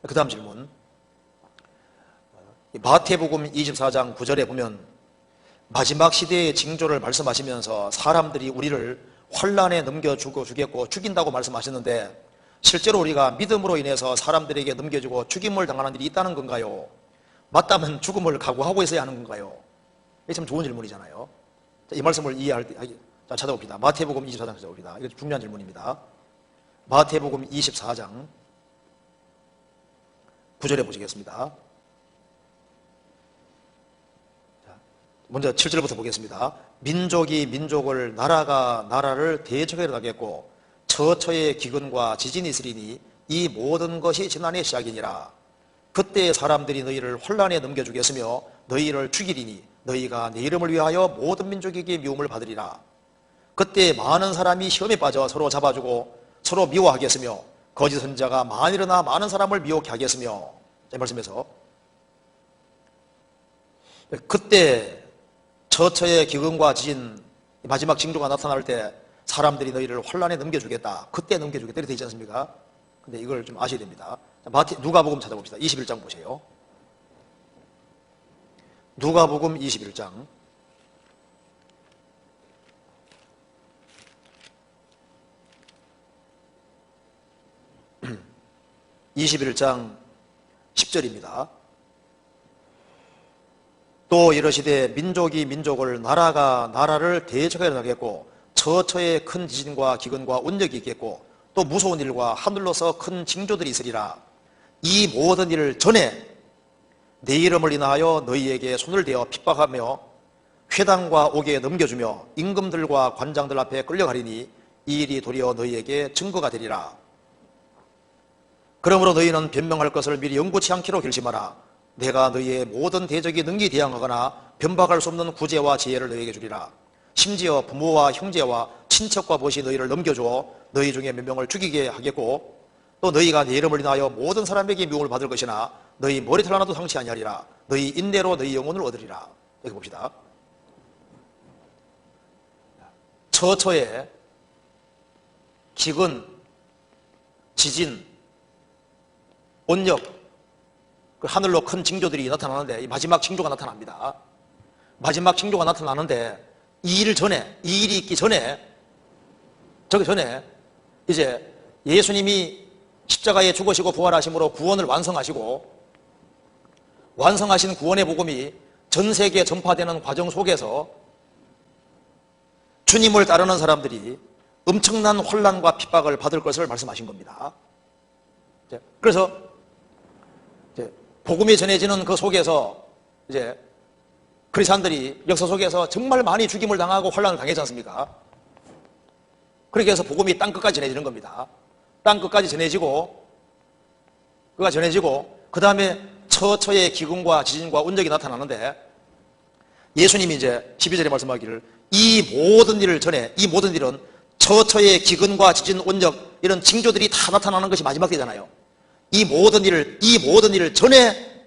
그 다음 질문. 마태복음 24장 9절에 보면 마지막 시대의 징조를 말씀하시면서 사람들이 우리를 환난에 넘겨주고 주겠고 죽인다고 말씀하셨는데 실제로 우리가 믿음으로 인해서 사람들에게 넘겨주고 죽임을 당하는 일이 있다는 건가요? 맞다면 죽음을 각오하고 있어야 하는 건가요? 이게 참 좋은 질문이잖아요. 이 말씀을 이해할 때 찾아봅니다. 마태복음 24장 찾아봅니다. 이거 중요한 질문입니다. 마태복음 24장 9절에 보시겠습니다. 먼저 7절부터 보겠습니다. 민족이 민족을, 나라가 나라를 대적하게 하겠고 처처의 기근과 지진이 있으리니 이 모든 것이 지난의 시작이니라. 그때 사람들이 너희를 혼란에 넘겨주겠으며 너희를 죽이리니 너희가 내 이름을 위하여 모든 민족에게 미움을 받으리라. 그때 많은 사람이 시험에 빠져 서로 잡아주고 서로 미워하겠으며 거짓 선지자가 많이 일어나 많은 사람을 미혹해 하겠으며, 이 말씀에서 그때 처처의 기근과 지진, 마지막 징조가 나타날 때 사람들이 너희를 혼란에 넘겨주겠다, 그때 넘겨주겠다 이렇게 되지 않습니까? 근데 이걸 좀 아셔야 됩니다. 누가복음 찾아봅시다. 21장 보세요. 누가복음 21장 21장 10절입니다. 또 이러시되 민족이 민족을, 나라가 나라를 대적하게 하겠고 처처의 큰 지진과 기근과 운력이 있겠고 또 무서운 일과 하늘로서 큰 징조들이 있으리라. 이 모든 일을 전에 내 이름을 인하여 너희에게 손을 대어 핍박하며 회당과 옥에 넘겨주며 임금들과 관장들 앞에 끌려가리니 이 일이 도리어 너희에게 증거가 되리라. 그러므로 너희는 변명할 것을 미리 영구치 않기로 결심하라. 내가 너희의 모든 대적이 능히 대항하거나 변박할 수 없는 구제와 지혜를 너희에게 주리라. 심지어 부모와 형제와 친척과 벗이 너희를 넘겨주어 너희 중에 몇 명을 죽이게 하겠고 또 너희가 내 이름을 인하여 모든 사람에게 미움을 받을 것이나 너희 머리털 하나도 상치 아니하리라. 너희 인내로 너희 영혼을 얻으리라. 여기 봅시다. 처처에 기근, 지진, 온역, 그 하늘로 큰 징조들이 나타나는데 이 마지막 징조가 나타납니다. 마지막 징조가 나타나는데 이 일이 있기 전에 이제 예수님이 십자가에 죽으시고 부활하심으로 구원을 완성하시고 완성하신 구원의 복음이 전 세계에 전파되는 과정 속에서 주님을 따르는 사람들이 엄청난 혼란과 핍박을 받을 것을 말씀하신 겁니다. 그래서 복음이 전해지는 그 속에서 이제 그리스도인들이 역사 속에서 정말 많이 죽임을 당하고 혼란을 당했지 않습니까? 그렇게 해서 복음이 땅끝까지 전해지는 겁니다. 땅끝까지 전해지고 그 다음에 처처의 기근과 지진과 운적이 나타나는데 예수님이 이제 12절에 말씀하기를 이 모든 일은 처처의 기근과 지진, 운적 이런 징조들이 다 나타나는 것이 마지막 때잖아요. 이 모든 일을 전에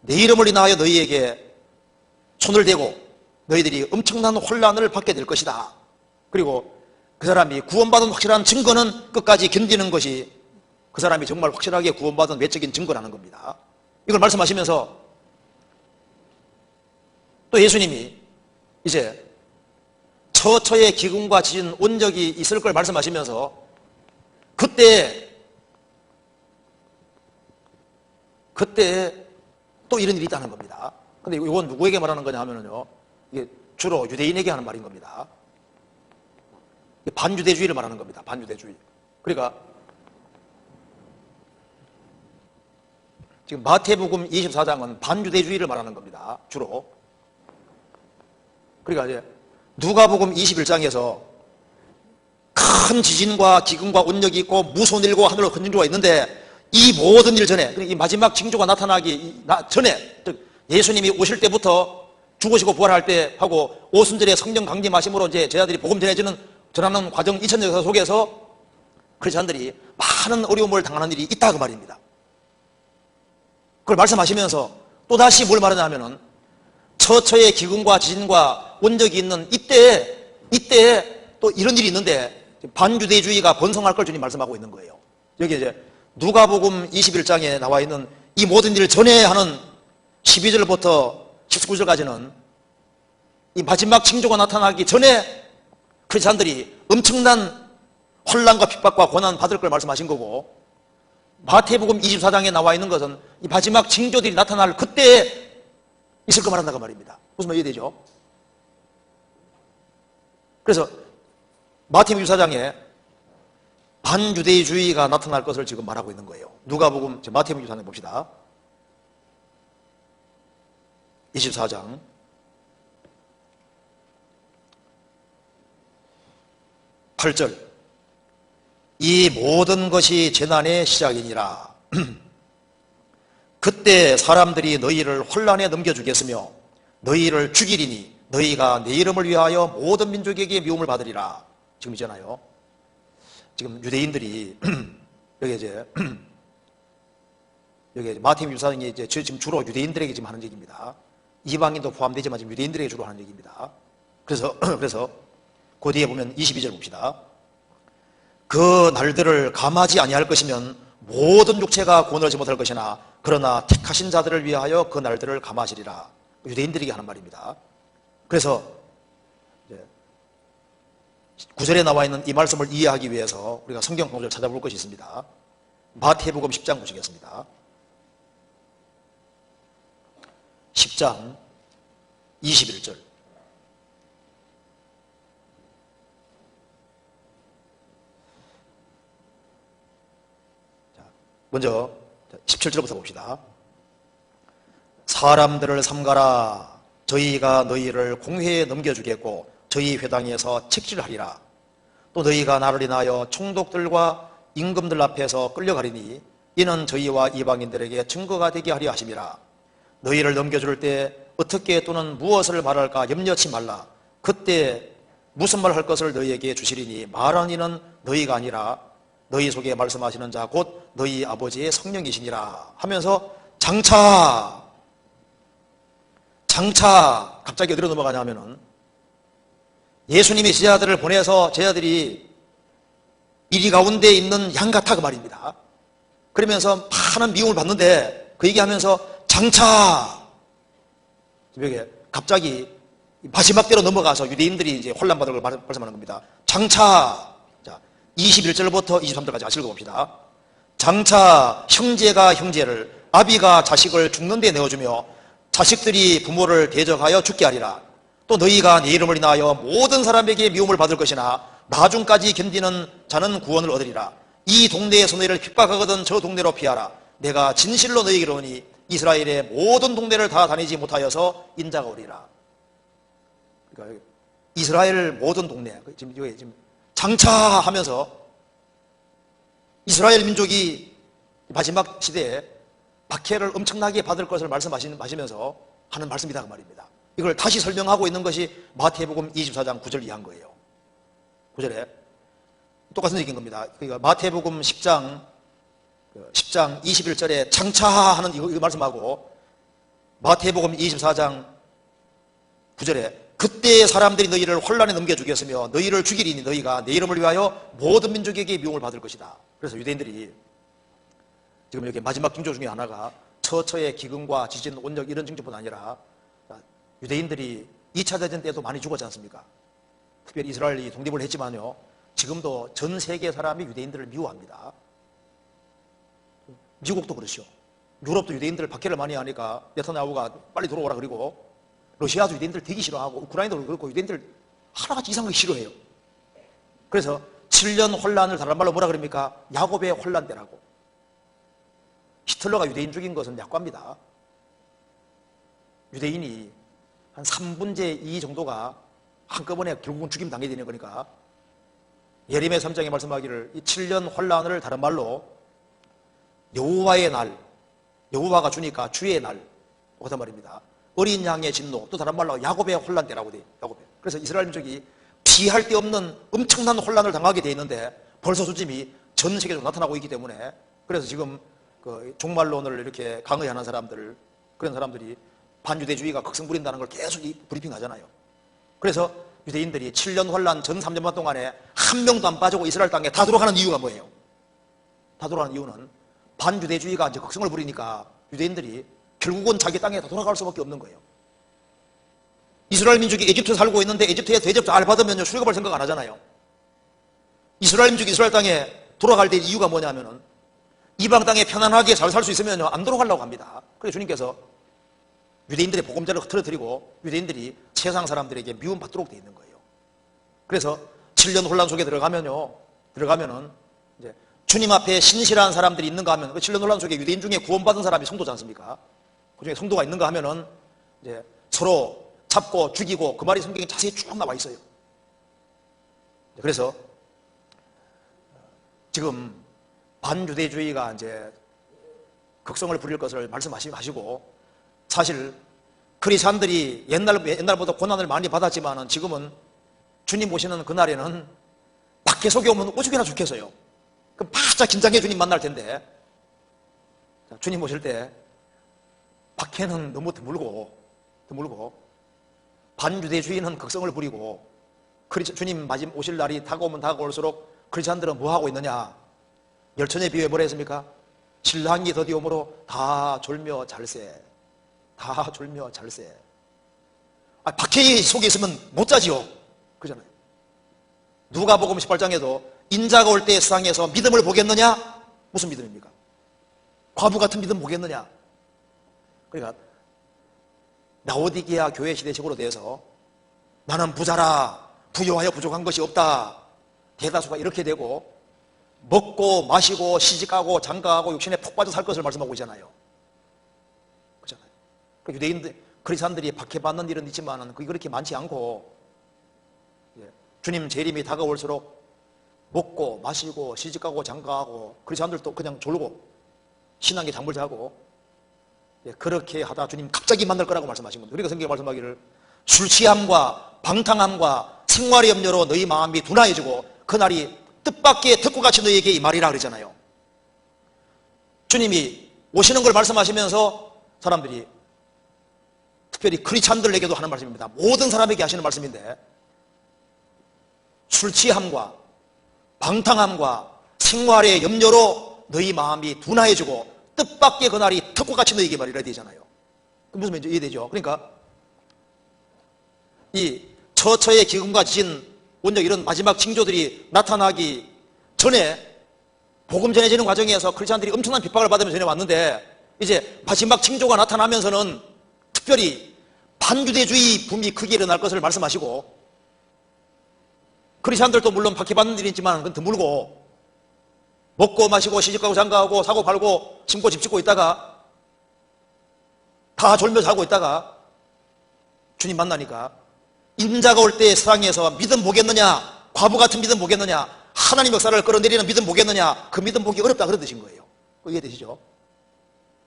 내 이름을 인하여 너희에게 손을 대고 너희들이 엄청난 혼란을 받게 될 것이다. 그리고 그 사람이 구원받은 확실한 증거는 끝까지 견디는 것이 그 사람이 정말 확실하게 구원받은 외적인 증거라는 겁니다. 이걸 말씀하시면서 또 예수님이 이제 처처의 기근과 지진, 온적이 있을 걸 말씀하시면서 그때 또 이런 일이 있다는 겁니다. 근데 이건 누구에게 말하는 거냐 하면요, 이게 주로 유대인에게 하는 말인 겁니다. 반유대주의를 말하는 겁니다. 반유대주의. 그러니까 지금 마태복음 24장은 반유대주의를 말하는 겁니다. 주로. 그러니까 이제 누가복음 21장에서 큰 지진과 기근과 온역이 있고 무서운 일과 하늘로 큰 징조가 있는데 이 모든 일 전에, 이 마지막 징조가 나타나기 전에, 즉 예수님이 오실 때부터 죽으시고 부활할 때 하고 오순절에 성령 강림하심으로 이제 제자들이 복음 전하는 과정 2000년 역사 속에서 크리스천들이 많은 어려움을 당하는 일이 있다 그 말입니다. 그걸 말씀하시면서 또다시 뭘 말하냐 하면은 처처의 기근과 지진과 온적이 있는 이때에 또 이런 일이 있는데 반유대주의가 번성할 걸 주님 말씀하고 있는 거예요. 여기 이제 누가복음 21장에 나와 있는 이 모든 일을 전에 하는 12절부터 19절까지는 이 마지막 징조가 나타나기 전에 크리스찬들이 엄청난 혼란과 핍박과 고난 받을 걸 말씀하신 거고, 마태복음 24장에 나와 있는 것은 이 마지막 징조들이 나타날 그때에 있을 거 말한다고 말입니다. 무슨 말 이해되죠? 그래서 마태복음 24장에 반유대주의가 나타날 것을 지금 말하고 있는 거예요. 누가복음 마태복음 24장 봅시다. 24장 8절. 이 모든 것이 재난의 시작이니라. 그때 사람들이 너희를 혼란에 넘겨주겠으며 너희를 죽이리니 너희가 내 이름을 위하여 모든 민족에게 미움을 받으리라. 지금 있잖아요. 지금 유대인들이 여기 마태복음 24장이 이제 지금 주로 유대인들에게 지금 하는 얘기입니다. 이방인도 포함되지만 지금 유대인들에게 주로 하는 얘기입니다. 그래서 그 뒤에 보면 22절 봅시다. 그 날들을 감하지 아니할 것이면 모든 육체가 구원하지 못할 것이나 그러나 택하신 자들을 위하여 그 날들을 감하시리라. 유대인들에게 하는 말입니다. 그래서 9절에 나와 있는 이 말씀을 이해하기 위해서 우리가 성경 구절을 찾아볼 것이 있습니다. 마태복음 10장 보시겠습니다. 10장 21절. 먼저 17절부터 봅시다. 사람들을 삼가라. 저희가 너희를 공회에 넘겨주겠고 저희 회당에서 책질하리라. 또 너희가 나를 인하여 총독들과 임금들 앞에서 끌려가리니 이는 저희와 이방인들에게 증거가 되게 하려 하심이라. 너희를 넘겨줄 때 어떻게 또는 무엇을 말할까 염려치 말라. 그때 무슨 말 할 것을 너희에게 주시리니 말하는 이는 너희가 아니라 너희 속에 말씀하시는 자 곧 너희 아버지의 성령이시니라 하면서 장차 갑자기 어디로 넘어가냐 하면은 예수님이 제자들을 보내서 제자들이 이리 가운데 있는 양 같아 그 말입니다. 그러면서 많은 미움을 받는데 그 얘기하면서 장차 여기 갑자기 마지막 때로 넘어가서 유대인들이 이제 혼란받을 걸 말씀하는 겁니다. 장차 21절부터 23절까지 같이 읽어봅시다. 장차 형제가 형제를 아비가 자식을 죽는 데 내어주며 자식들이 부모를 대적하여 죽게 하리라. 또 너희가 내 이름을 인하여 모든 사람에게 미움을 받을 것이나 나중까지 견디는 자는 구원을 얻으리라. 이 동네에서 너희를 핍박하거든 저 동네로 피하라. 내가 진실로 너희에게 이르노니 이스라엘의 모든 동네를 다 다니지 못하여서 인자가 오리라. 그러니까 이스라엘 모든 동네 지금 장차 하면서 이스라엘 민족이 마지막 시대에 박해를 엄청나게 받을 것을 말씀하시면서 하는 말씀이다 그 말입니다. 이걸 다시 설명하고 있는 것이 마태복음 24장 9절 이하인 거예요. 9절에 똑같은 얘기인 겁니다. 그러니까 마태복음 10장 21절에 장차 하는 이거 말씀하고 마태복음 24장 9절에 그때 사람들이 너희를 혼란에 넘겨주겠으며 너희를 죽이리니 너희가 내 이름을 위하여 모든 민족에게 미움을 받을 것이다. 그래서 유대인들이 지금 여기 마지막 징조 중에 하나가 처처의 기근과 지진, 온역 이런 징조뿐 아니라 유대인들이 2차 대전 때도 많이 죽었지 않습니까? 특별히 이스라엘이 독립을 했지만요 지금도 전 세계 사람이 유대인들을 미워합니다. 미국도 그렇죠. 유럽도 유대인들 박해를 많이 하니까 네타냐후가 빨리 돌아오라 그리고 러시아도 유대인들 되게 싫어하고 우크라이나도 그렇고 유대인들 하나같이 이상하게 싫어해요. 그래서 7년 혼란을 다른 말로 뭐라 그럽니까? 야곱의 혼란 때라고. 히틀러가 유대인 죽인 것은 약과입니다. 유대인이 한 3분의 2 정도가 한꺼번에 결국은 죽임 당해야 되는 거니까 예레미야 3장에 말씀하기를 이 7년 혼란을 다른 말로 여호와의 날, 여호와가 주니까 주의 날 그렇단 말입니다. 어린 양의 진노, 또 다른 말로 야곱의 혼란 때라고 돼요. 야곱의. 그래서 이스라엘 민족이 피할 데 없는 엄청난 혼란을 당하게 돼 있는데 벌써 수침이 전 세계적으로 나타나고 있기 때문에 그래서 지금 그 종말론을 이렇게 강의하는 사람들 그런 사람들이 반유대주의가 극성 부린다는 걸 계속 브리핑 하잖아요. 그래서 유대인들이 7년 혼란 전 3년반 동안에 한 명도 안 빠지고 이스라엘 땅에 다 들어가는 이유가 뭐예요? 다 들어가는 이유는 반유대주의가 이제 극성을 부리니까 유대인들이 결국은 자기 땅에 다 돌아갈 수밖에 없는 거예요. 이스라엘 민족이 에집트에 살고 있는데 에집트에 대접 잘 받으면 출애굽할 생각 안 하잖아요. 이스라엘 민족이 이스라엘 땅에 돌아갈 때 이유가 뭐냐면은 이방 땅에 편안하게 잘 살 수 있으면 안 돌아가려고 합니다. 그래서 주님께서 유대인들의 복음자를 흐트러뜨리고 유대인들이 세상 사람들에게 미움받도록 되어 있는 거예요. 그래서 7년 혼란 속에 들어가면은 이제 주님 앞에 신실한 사람들이 있는가 하면 그 7년 혼란 속에 유대인 중에 구원받은 사람이 성도지 않습니까? 그 중에 성도가 있는가 하면은 이제 서로 잡고 죽이고 그 말이 성경에 자세히 쭉 나와 있어요. 그래서 지금 반유대주의가 이제 극성을 부릴 것을 말씀하시고 사실 크리스찬들이 옛날보다 고난을 많이 받았지만은 지금은 주님 오시는 그날에는 밖에 속에 오면 오죽이나 좋겠어요. 그럼 바짝 긴장해 주님 만날 텐데 주님 오실 때 밖에는 너무 드물고 반유대주의는 극성을 부리고 주님 마지막 오실 날이 다가오면 다가올수록 크리스찬들은 뭐하고 있느냐? 열천에 비유해 뭐라 했습니까? 신랑이 더디오므로 다 졸며 잘세. 다 졸며 잘세. 밖에 속에 있으면 못 자지요. 그잖아요. 누가복음 18장에도 인자가 올 때 세상에서 믿음을 보겠느냐? 무슨 믿음입니까? 과부 같은 믿음 보겠느냐? 그러니까 라오디게아 교회 시대식으로 돼서 나는 부자라 부유하여 부족한 것이 없다. 대다수가 이렇게 되고 먹고 마시고 시집가고 장가가고 욕심에 푹 빠져 살 것을 말씀하고 있잖아요. 그렇잖아요. 유대인들, 크리스찬들이 박해받는 일은 있지만 그게 그렇게 많지 않고 주님 재림이 다가올수록 먹고 마시고 시집가고 장가가고 크리스찬들도 그냥 졸고 신앙에 잠을 자고 그렇게 하다 주님 갑자기 만날 거라고 말씀하신 겁니다. 그러니까 성경에 말씀하기를 술 취함과 방탕함과 생활의 염려로 너희 마음이 둔하여지고 그날이 뜻밖의 덕구같이 너희에게 이 말이라 그러잖아요. 주님이 오시는 걸 말씀하시면서 사람들이 특별히 크리스찬들에게도 하는 말씀입니다. 모든 사람에게 하시는 말씀인데 술 취함과 방탕함과 생활의 염려로 너희 마음이 둔하여지고 뜻밖의 그날이 덕구같이 너희에게 말이라 되잖아요. 무슨 말인지 이해되죠? 그러니까 이 처처의 기근과 지진 원적 이런 마지막 징조들이 나타나기 전에 복음 전해지는 과정에서 크리스찬들이 엄청난 핍박을 받으면서 전해왔는데 이제 마지막 징조가 나타나면서는 특별히 반유대주의 붐이 크게 일어날 것을 말씀하시고 크리스찬들도 물론 박해받는 일이 있지만 그건 드물고 먹고 마시고 시집가고 장가가고 사고 팔고 심고 집 짓고 있다가 다 졸며 자고 있다가 주님 만나니까 인자가 올 때 세상에서 믿음 보겠느냐? 과부 같은 믿음 보겠느냐? 하나님 역사를 끌어내리는 믿음 보겠느냐? 그 믿음 보기 어렵다 그런 뜻인 거예요. 이해되시죠?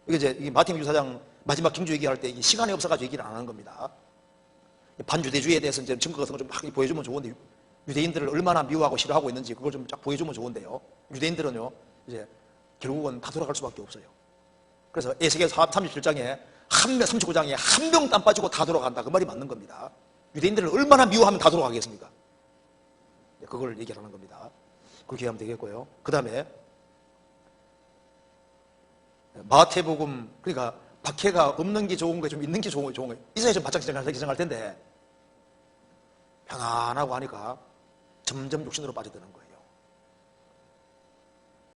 이게 이제 마태복음 6장 마지막 징조 얘기할 때 시간이 없어가지고 얘기를 안 하는 겁니다. 반유대주의에 대해서 이제 증거 같은 거 좀 막 보여주면 좋은데 유대인들을 얼마나 미워하고 싫어하고 있는지 그걸 좀 쫙 보여주면 좋은데요. 유대인들은요 이제 결국은 다 돌아갈 수밖에 없어요. 그래서 에스겔 37장에 39장에 한 명 땀 빠지고 다 돌아간다 그 말이 맞는 겁니다. 유대인들을 얼마나 미워하면 다 돌아가겠습니까? 그걸 얘기하는 겁니다. 그렇게 하면 되겠고요. 그 다음에 마태복음 그러니까 박해가 없는 게 좋은 거예요? 좀 있는 게 좋은 거예요? 이사야 좀 바짝 기생할 텐데 편안하고 하니까 점점 욕심으로 빠져드는 거예요.